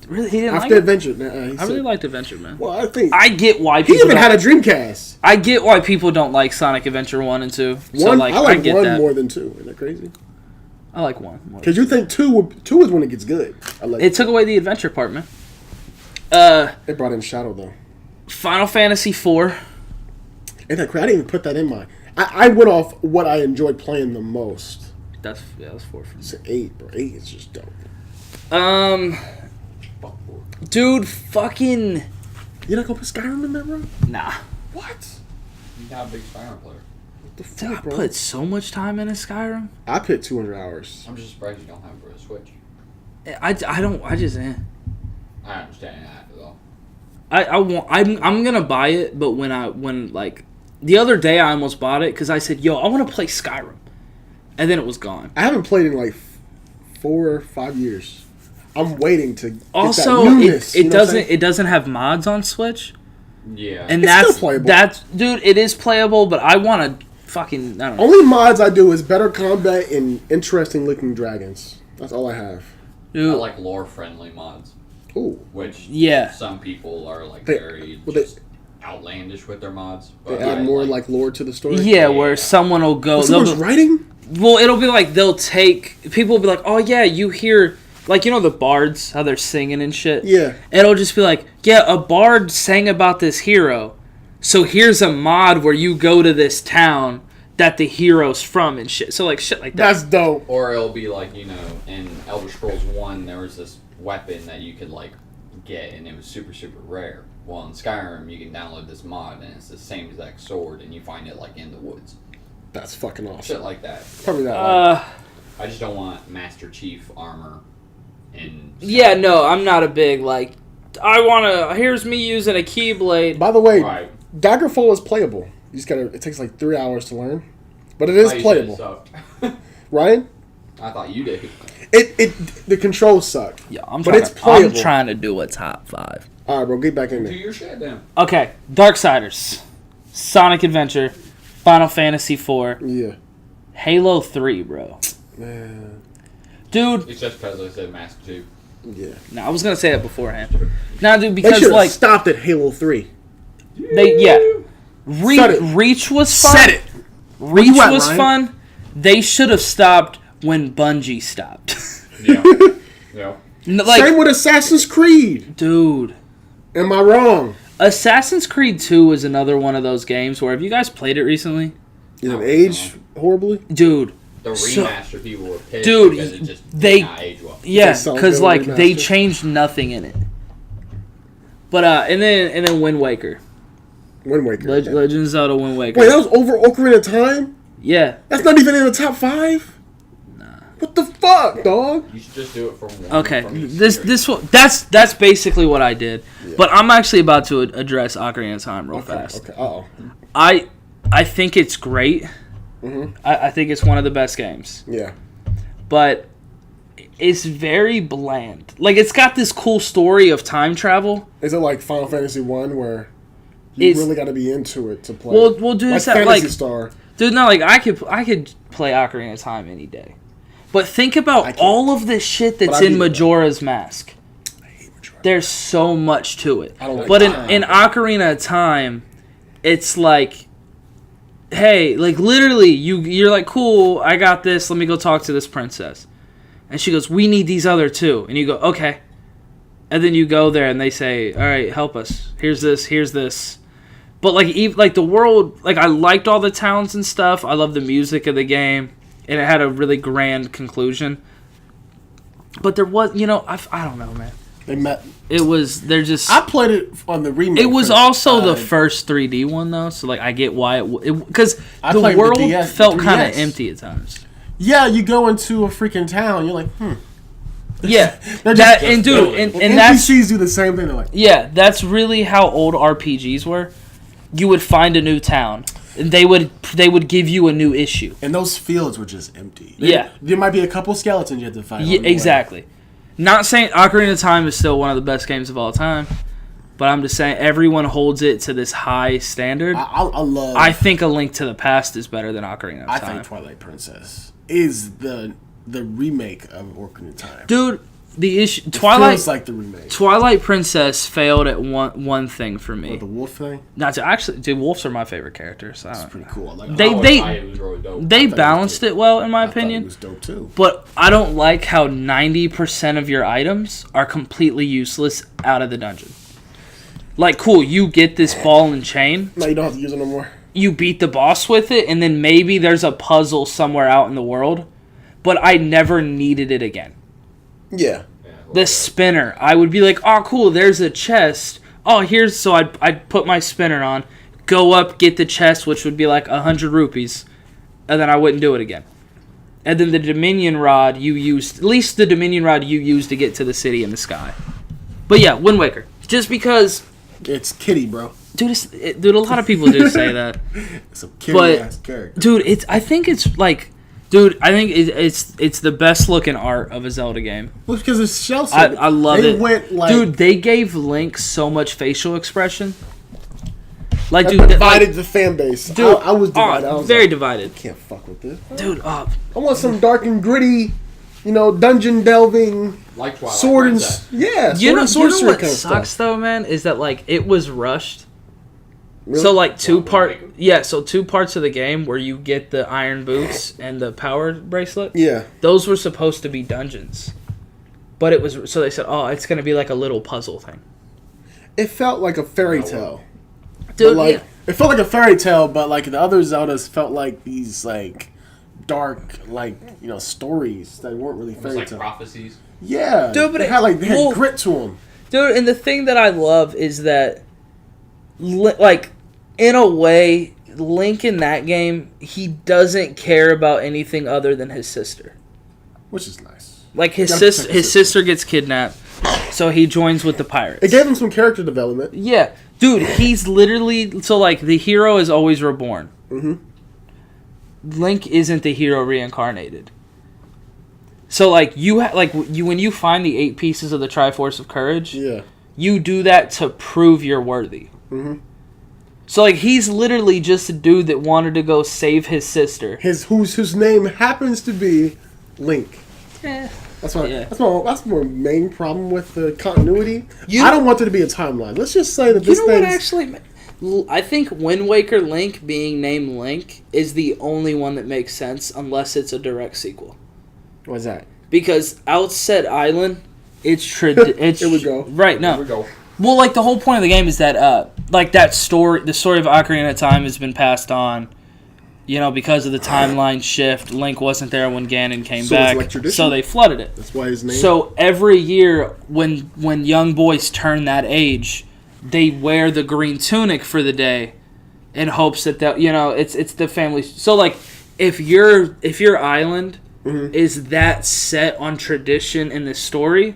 Really, he didn't After like it. Adventure, he I said, really liked Adventure, man. Well, I think I get why he people. even don't- had a Dreamcast. I get why people don't like Sonic Adventure 1 and 2. So One, like, I like get one that. more than two. Isn't that crazy? I like 1 more. Because you think two is when it gets good. I like It took away the adventure part, man. They brought in Shadow though. Final Fantasy 4. Ain't that crazy? I didn't even put that in my. I went off what I enjoyed playing the most. That's 4 for me. It's an 8, bro. 8 is just dope. fuck. Dude, fucking You not gonna put Skyrim in there, bro? nah. What? You're not a big Skyrim player. What the Dude, I fuck, bro? put so much time into Skyrim. I put 200 hours. I'm just surprised you don't have it for a Switch. I don't. I just. I understand that though. I want. I'm gonna buy it, but when like the other day I almost bought it because I said, "Yo, I want to play Skyrim," and then it was gone. I haven't played in like 4 or 5 years. I'm waiting to get Also, that newness. it you know what I'm saying? doesn't have mods on Switch, Yeah. and It's that's still playable. that's dude. It is playable, but I want to fucking. I don't know. Only mods I do is better combat and interesting looking dragons. That's all I have. I Dude, like lore friendly mods, Ooh, which Yeah. some people are like They- very well, they- just outlandish with their mods. they But add I more like lore to the story. yeah, where Yeah. someone will go. So they'll much be- writing. Well, it'll be like they'll take people will be like, "Oh yeah, you hear like you know the bards how they're singing and shit." Yeah. And it'll just be like, "Yeah, a bard sang about this hero. So here's a mod where you go to this town that the hero's from and shit." So like shit like that. That's dope. Or it'll be like, in Elder Scrolls 1, there was this weapon that you could, like, get, and it was super, super rare. Well, in Skyrim, you can download this mod, and it's the same exact sword, and you find it, like, in the woods. That's fucking awesome. Shit like that. Probably that. Like, I just don't want Master Chief armor in Skyrim. Yeah, no, I'm not a big like I want to here's me using a keyblade. by the way, Right. Daggerfall is playable. You just gotta. It takes like 3 hours to learn, but it is I thought you said playable. it sucked. Ryan, I thought you did. the controls suck. Yeah, I'm But trying it's I'm playable. trying to do a top 5. All right, bro, get back in Do there. your shit then. Okay, Darksiders, Sonic Adventure, Final Fantasy 4, Yeah, Halo 3, bro. man. Dude, It's just because I said Master Chief. Yeah. No, I was gonna say that beforehand. Nah, dude, They because should have like stopped at Halo 3. Said it. Reach was fun. Said it. Reach you at, was Ryan? fun. They should have stopped when Bungie stopped. Yeah. Yeah. Like, Same with Assassin's Creed. dude, Am I wrong? Assassin's Creed 2 is another one of those games where, have you guys played it recently? Is it aged horribly? Dude, The So- remaster people were pissed Dude, because it just they- did not age well. yeah, They sound because good like they remastered. changed nothing in it. But and then Wind Waker, Wind Waker. Legend of Zelda Wind Waker. Wait, that was over Ocarina of Time? Yeah, That's not even in the top 5? Nah. What the fuck, dog? You should just do it from one. okay. From each This series. this one that's basically what I did. But I'm actually about to address Ocarina of Time real fast. Okay. Uh-oh. I think it's great. Mhm. I think it's one of the best games. Yeah. But it's very bland. Like, it's got this cool story of time travel. Is it like Final Fantasy 1 where you It's- really got to be into it to play? Well, dude, like it's that, Phantasy like, Star. dude, no, like I could play Ocarina of Time any day. But think I about can't. all of this shit that's But I in do. Majora's Mask. I hate Metroid. There's so much to it. I don't like But that. in Ocarina of Time, it's like, hey, like literally, you're like, cool, I got this. Let me go talk to this princess, and she goes, we need these other two, and you go, okay, and then you go there, and they say, all right, help us. Here's this. But like the world, like I liked all the towns and stuff. I love the music of the game, and it had a really grand conclusion. But there was, I don't know, man. They met. They're just. I played it on the remake. It was for- also the first 3D one though, so like I get why because I the played world the DS, felt the kind of 3DS. empty at times. Yeah, you go into a freaking town, you're like, Yeah, They're that just- and dude, And and that's NPCs do the same thing. They're like, yeah, that's really how old RPGs were. You would find a new town, and they would give you a new issue. and those fields were just empty. Yeah. There might be a couple skeletons you have to fight. Yeah, on the way. exactly. Not saying Ocarina of Time is still one of the best games of all time, but I'm just saying everyone holds it to this high standard. I love. I think A Link to the Past is better than Ocarina of I Time. think Twilight Princess is the remake of Ocarina of Time. Dude, the issue It Twilight feels like the remake. Twilight Princess failed at one thing for me. Or the wolf thing. Not to actually, dude, wolves are my favorite characters. So I It's don't pretty know. cool. I like They- I they- thought it was really dope. They thought it was balanced dope. it well, in my I thought it opinion. was dope too. But I don't like how 90% of your items are completely useless out of the dungeon. Like, cool, you get this ball and chain, No, you don't have to use it no more. you beat the boss with it, and then maybe there's a puzzle somewhere out in the world, but I never needed it again. Yeah. Yeah, The spinner, I would be like, oh, cool, there's a chest. Oh, here's, so I'd put my spinner on, go up, get the chest, which would be like 100 rupees, and then I wouldn't do it again. And then the Dominion Rod you used, at least the Dominion Rod you used to get to the city in the sky. But yeah, Wind Waker. Just because, It's Kitty, bro. dude, dude, a lot of people do say that. It's a kitty ass character. Dude, I think it's like, dude, I think it's the best looking art of a Zelda game. Well, because it's shell I love they it. Went like Dude, they gave Link so much facial expression. Like, that dude, divided the fan base. dude, I was divided. I was very like, divided. can't fuck with this. Dude, I want some dark and gritty, dungeon delving, like Twilight sword and Princess. yeah, sword you know and sorcery what kind of sucks stuff. though, man, is that like it was rushed. Really? So like two Wind Waker? parts of the game where you get the iron boots and the power bracelet. Yeah, Those were supposed to be dungeons, but it was so they said, oh, it's gonna be like a little puzzle thing. it felt like a fairy tale. Dude, But, like, yeah. it felt like a fairy tale, but like the other Zeldas felt like these like dark stories that weren't really It was fairy like tale. prophecies. Yeah, Dude, but they had well- grit to them. Dude, and the thing that I love is that, like, in a way, Link in that game, he doesn't care about anything other than his sister. Which is nice. Like, his Gotta sister, protect his his sister gets kidnapped, so he joins with the pirates. It gave him some character development. Yeah, dude, he's literally so like the hero is always reborn. Mhm. Link isn't the hero reincarnated. So like when you find the 8 pieces of the Triforce of Courage, Yeah. you do that to prove you're worthy. Mhm. So like he's literally just a dude that wanted to go save his sister. Whose name happens to be Link. Eh, That's my main problem with the continuity. You- I don't want there to be a timeline. Let's just say that this You know what thing's... actually? I think Wind Waker Link being named Link is the only one that makes sense unless it's a direct sequel. What's that? Because Outset Island, it's it's Here we go. Right, no. Here we go. Well, like the whole point of the game is that like that story, the story of Ocarina of Time has been passed on. You know, because of the timeline shift, Link wasn't there when Ganon came So it's back, like tradition? so they flooded it. That's why his name... So every year, when young boys turn that age, they wear the green tunic for the day, in hopes that it's the family. So like, if your island is that set on tradition in the story,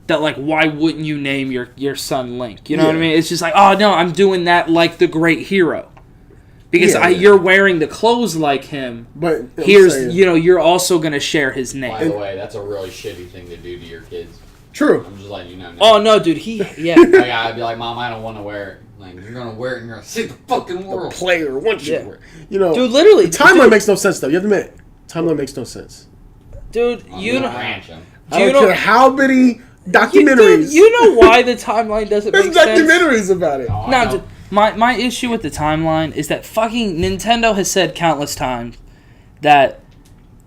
that like why wouldn't you name your son Link? You know what I mean? It's just like, oh no, I'm doing that like the great hero. Because you're wearing the clothes like him. But you're also going to share his name. By the way, that's a really shitty thing to do to your kids. True. I'm just letting you know. Oh no, dude, yeah. Like, I'd be like, Mom, I don't want to wear it. Like, you're gonna wear it and you're gonna see the fucking world. The player wants you to wear it. You know, dude, literally, timeline makes no sense though. You have to admit, timeline makes no sense. Dude, You I don't care how many documentaries. Dude, you know why the timeline doesn't There's make sense? documentaries about it. No, dude, my issue with the timeline is that fucking Nintendo has said countless times that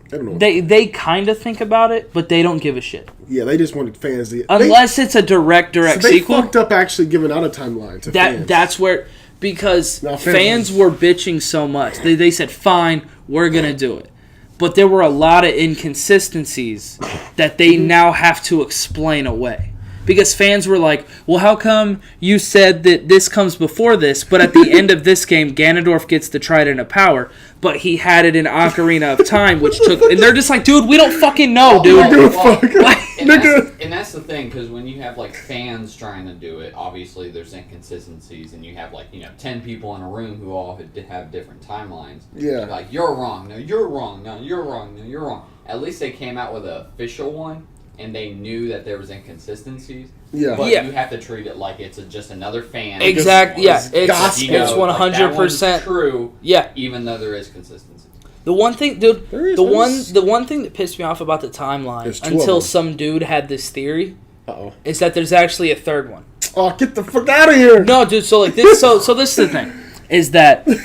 they kind of think about it, but they don't give a shit. Yeah, they just wanted fans to... Unless it's a direct so they sequel. fucked up actually giving out a timeline to fans. That's where... Because fans were bitching so much. They said, fine, we're going to do it. But there were a lot of inconsistencies that they now have to explain away. Because fans were like, well, how come you said that this comes before this, but at the end of this game, Ganondorf gets the Trident of Power, but he had it in Ocarina of Time, which took... And they're just like, dude, we don't fucking know, dude. And that's the thing, because when you have, like, fans trying to do it, obviously there's inconsistencies, and you have, like, 10 people in a room who all have different timelines. Yeah. Like, you're wrong, no, you're wrong, no, you're wrong, no, you're wrong. At least they came out with an official one, and they knew that there was inconsistencies. Yeah. But Yeah. you have to treat it like it's just another fan. Exactly. Yeah. It's gospel. 100% true. Yeah. Even though there is consistency. The one thing, dude, There is the one thing that pissed me off about the timeline There's two of until them. some dude had this theory Uh-oh. is that there's actually a third one. Oh, get the fuck out of here! No, dude. So like this. So this is the thing. Is that all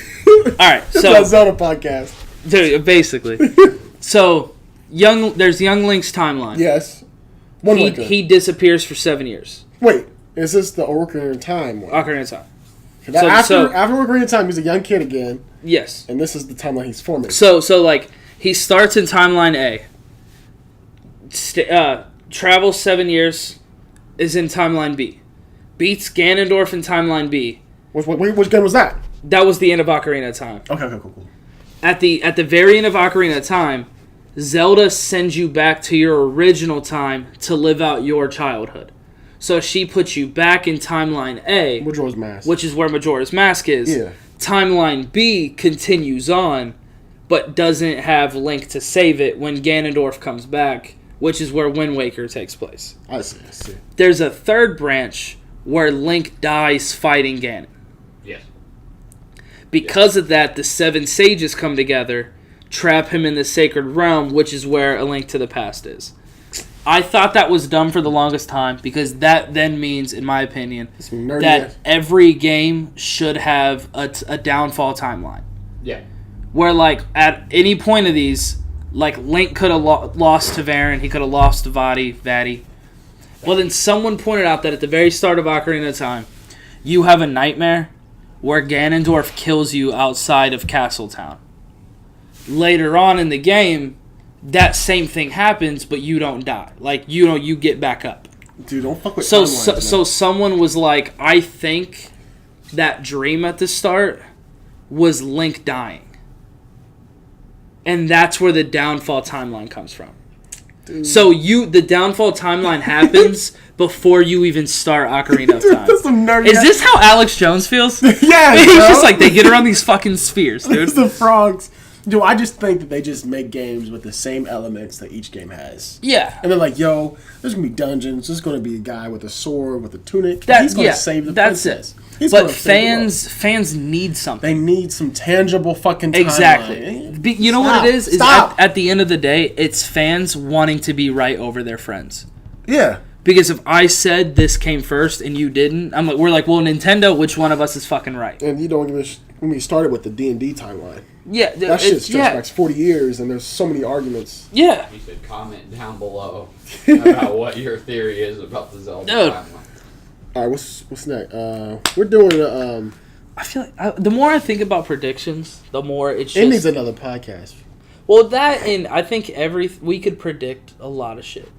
right? It's So a Zelda podcast. dude, basically, so there's young Link's timeline. Yes. One Waker. He disappears for 7 years. Wait, is this the Ocarina of Time one? Ocarina of Time. After so- Ocarina of Time, he's a young kid again, Yes. and this is the timeline he's forming. So like he starts in timeline A. Travels 7 years, is in timeline B. Beats Ganondorf in timeline B. Which gun was that? That was the end of Ocarina of Time. Okay, cool. At the very end of Ocarina of Time, Zelda sends you back to your original time to live out your childhood. So she puts you back in timeline A, Majora's Mask. which is where Majora's Mask is. Yeah. Timeline B continues on, but doesn't have Link to save it when Ganondorf comes back, which is where Wind Waker takes place. I see. There's a third branch where Link dies fighting Ganon. Yes. Because of that, the 7 sages come together, trap him in the Sacred Realm, which is where A Link to the Past is. I thought that was dumb for the longest time, because that then means, in my opinion, that every game should have a downfall timeline. Yeah. Where, like, at any point of these, like, Link could have lost to Varin, he could have lost to Vaati. Well, then someone pointed out that at the very start of Ocarina of Time, you have a nightmare where Ganondorf kills you outside of Castletown. Later on in the game, that same thing happens, but you don't die. Like, you get back up. Dude, don't fuck with So timelines, someone was like, I think that dream at the start was Link dying. And that's where the downfall timeline comes from. Dude. So the downfall timeline happens before you even start Ocarina of Time. That's some nerdy. Is this how Alex Jones feels? Yeah, He's bro. just like, they get around these fucking spheres, dude. It's the frogs. Dude, I just think that they just make games with the same elements that each game has. Yeah. And they're like, yo, there's going to be dungeons. There's going to be a guy with a sword, with a tunic. That- He's going to yeah, save the that's princess. it. He's But gonna save the world. fans need something. They need some tangible fucking timeline. Exactly. You know what it is? Stop. At the end of the day, it's fans wanting to be right over their friends. Yeah. Because if I said this came first and you didn't, we're like, well, Nintendo, which one of us is fucking right? And you don't even when we started with the D&D timeline. Yeah, That shit stretched back 40 years, and there's so many arguments. Yeah. You should comment down below about what your theory is about the Zelda Dude. timeline. All right, what's next? We're doing I feel like the more I think about predictions, the more it's it needs just... another podcast. Well, that and I think we could predict a lot of shit.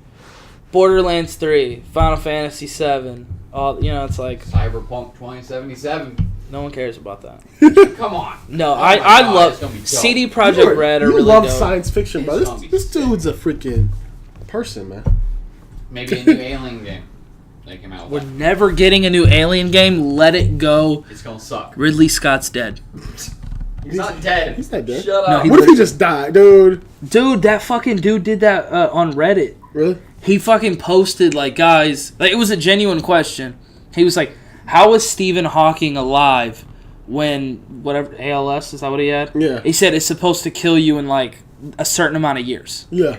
Borderlands 3, Final Fantasy 7, all it's like Cyberpunk 2077. no one cares about that. Come on. No, my I God, it's gonna be love dope. CD Projekt Red are You really love dope. science fiction, bro. It's gonna be This sick. dude's a freaking person, man. Maybe a new Alien game. They came out We're with that. never getting a new Alien game. Let it go. It's gonna suck. Ridley Scott's dead. He's not dead. He's not dead. Shut No, up. he- What if he just died, dude? Dude, that fucking dude did that on Reddit. Really? He fucking posted, like, guys, like, it was a genuine question. He was like, how was Stephen Hawking alive when, whatever, ALS, is that what he had? Yeah. He said it's supposed to kill you in, like, a certain amount of years. Yeah.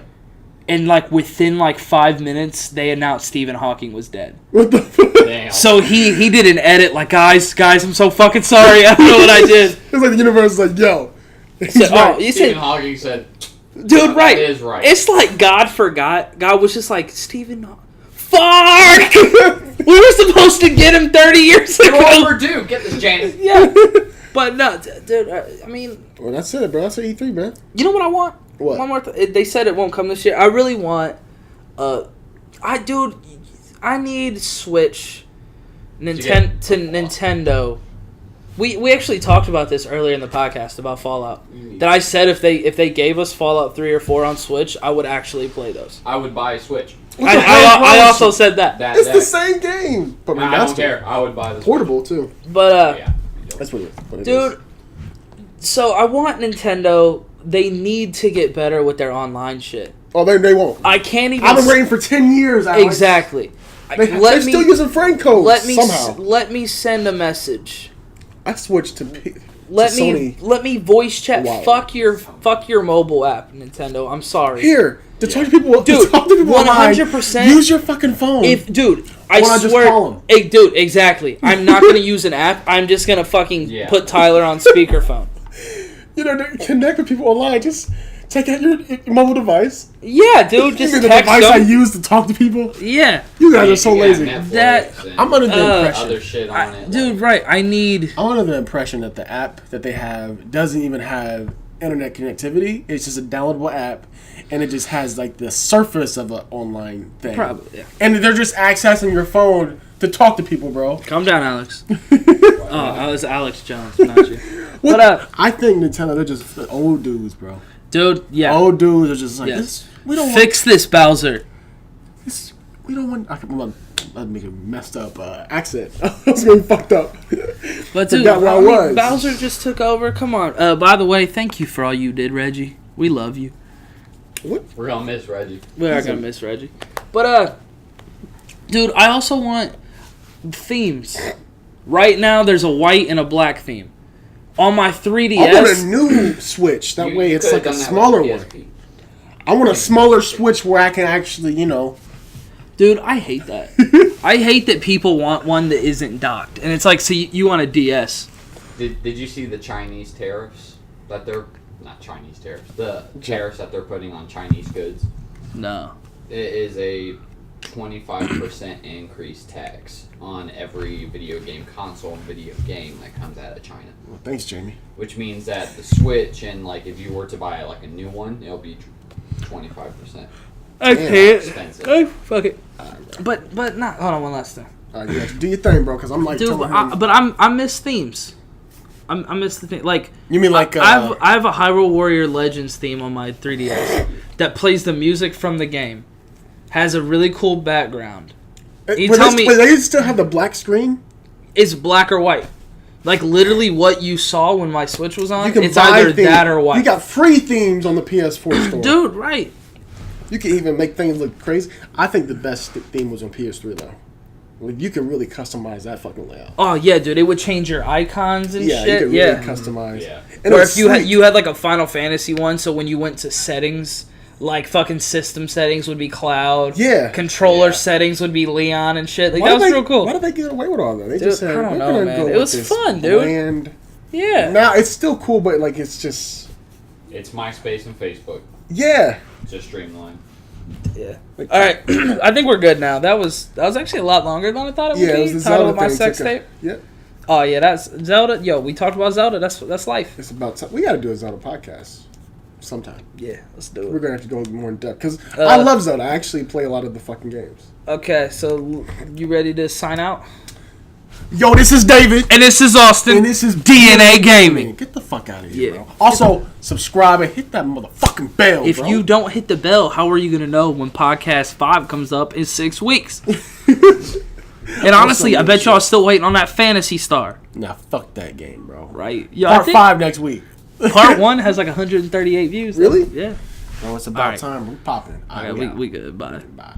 And, like, within, like, 5 minutes, they announced Stephen Hawking was dead. What the fuck? Damn. So he did an edit, like, guys, I'm so fucking sorry. I don't know what I did. It's like the universe is like, yo. He's So, right. oh, you Stephen said, Hawking said, dude, right. That is right. It's like God forgot. God was just like, Stephen, fuck! We were supposed to get him 30 years You're ago. overdue. Get this, Janice. Yeah. But no, dude, I mean, Well, that's it, bro. That's an E3, man. you know what I want? What? One more they said it won't come this year. I really want, I need Switch, Nintendo. We actually talked about this earlier in the podcast about Fallout. That I said if they gave us Fallout 3 or 4 on Switch, I would actually play those. I would buy a Switch. What the hell is wrong I with also you? said that. It's the same game. But I don't care. I would buy this. Portable, too. But Yeah. That's what it is. dude, so I want Nintendo. They need to get better with their online shit. Oh, they won't. I can't even. I've been waiting for 10 years, Alex. Exactly. They're still using friend codes somehow. Let me send a message. I switched to Let me voice chat. Wow. Fuck your mobile app, Nintendo. I'm sorry. Here, to talk to people, Dude, to talk to people 100%. online, use your fucking phone. I Why not just swear, call 'em? Hey, dude, exactly. I'm not gonna use an app. I'm just gonna fucking put Tyler on speakerphone. to connect with people online, just take out your mobile device. Yeah, dude, just Even the text device I them. use to talk to people. Yeah, You guys are so You got lazy. Netflix That- and I'm under the impression. other shit on it. dude, right? I need. I'm under the impression that the app that they have doesn't even have internet connectivity. It's just a downloadable app, and it just has like the surface of an online thing. Probably, yeah. And they're just accessing your phone to talk to people, bro. Calm down, Alex. Oh, it's Alex Jones, not you. What? But I think Nintendo, they're just old dudes, bro. dude, yeah. Old dudes are just like, Yes. this, we don't Fix this, Bowser. want this. We don't want. I'm gonna make a messed up accent. I was gonna be fucked up. But dude, Forgot where I was. Bowser just took over. Come on. By the way, thank you for all you did, Reggie. We love you. We're gonna miss Reggie. We are gonna miss Reggie. But dude, I also want themes. Right now, there's a white and a black theme. On my 3DS, I want a new Switch. That way, it's like a smaller one. I want a smaller Switch where I can actually, dude, I hate that. I hate that people want one that isn't docked, and it's like, so you want a DS. Did you see the Chinese tariffs that they're not Chinese tariffs? The tariffs that they're putting on Chinese goods. No. It is a 25% increase tax on every video game console and video game that comes out of China. Well, thanks, Jamie. Which means that the Switch and like if you were to buy like a new one, it'll be 25%. I can't. Expensive. Oh, fuck it. But not. Hold on, one last thing. All right, yeah, do your thing, bro. Because I'm like, Dude, telling him- I miss themes. I miss the thing. Like, you mean like I have a Hyrule Warrior Legends theme on my 3DS that plays the music from the game, has a really cool background. You tell me they still have the black screen? it's black or white. Like literally, what you saw when my Switch was on, You can it's buy either themes. that or what. You got free themes on the PS4 store. Dude, right? You can even make things look crazy. I think the best theme was on PS3 though. Like, you can really customize that fucking layout. Oh yeah, dude, it would change your icons and Yeah, you shit. can really Yeah. customize. Yeah. And Or it was if you sleek. you had like a Final Fantasy one, so when you went to settings, like fucking system settings would be Cloud. Yeah. Controller Yeah. settings would be Leon and shit. Like Why that did was they- real cool. Why did they get away with all that? They Dude, just said, I don't we're know, gonna man. go It with was this fun, dude. bland- Yeah. Now it's still cool, but like it's just It's MySpace and Facebook. yeah. Just streamlined. Yeah. All right. I think we're good now. That was actually a lot longer than I thought it would Yeah, be. it was the Title Zelda of my thing. sex took a- tape. Yeah, Oh yeah, that's Zelda. Yo, we talked about Zelda. That's life. it's about time. We got to do a Zelda podcast sometime. Yeah, let's do We're it. gonna have to go more in depth because I love Zelda. I actually play a lot of the fucking games. Okay, so you ready to sign out? Yo, this is David. And this is Austin. And this is DNA Gaming. Get the fuck out of here, Yeah. bro. Also, subscribe and hit that motherfucking bell, If bro. you don't hit the bell, how are you gonna know when podcast 5 comes up in 6 weeks? And honestly, I bet y'all are still waiting on that Fantasy Star, Nah, fuck that game, bro. right? Yo, Part 5 next week. Part 1 has like 138 views. Really? Yeah. Bro, it's about Alright. time. We're popping. Okay, we good. Bye. Bye.